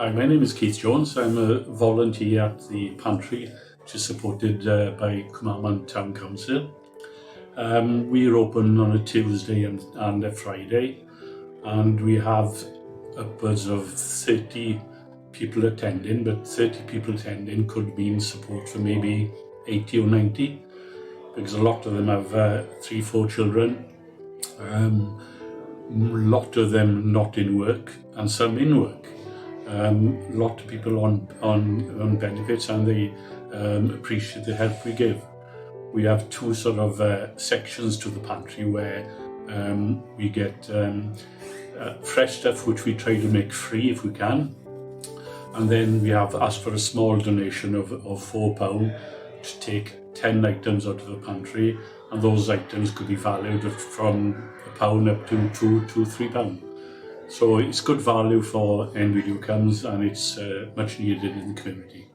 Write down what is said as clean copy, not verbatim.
Hi, my name is Keith Jones. I'm a volunteer at the Pantry, which is supported by Cwmaman Town Council. We're open on a Tuesday and a Friday, and we have upwards of 30 people attending, but 30 people attending could mean support for maybe 80 or 90, because a lot of them have 3-4 children, a lot of them not in work and some in work. A lot of people on benefits, and they appreciate the help we give. We have two sort of sections to the pantry where we get fresh stuff which we try to make free if we can, and then we have asked for a small donation of £4 to take 10 items out of the pantry, and those items could be valued from £1 up to £2-3. So it's good value for anybody who comes, and it's much needed in the community.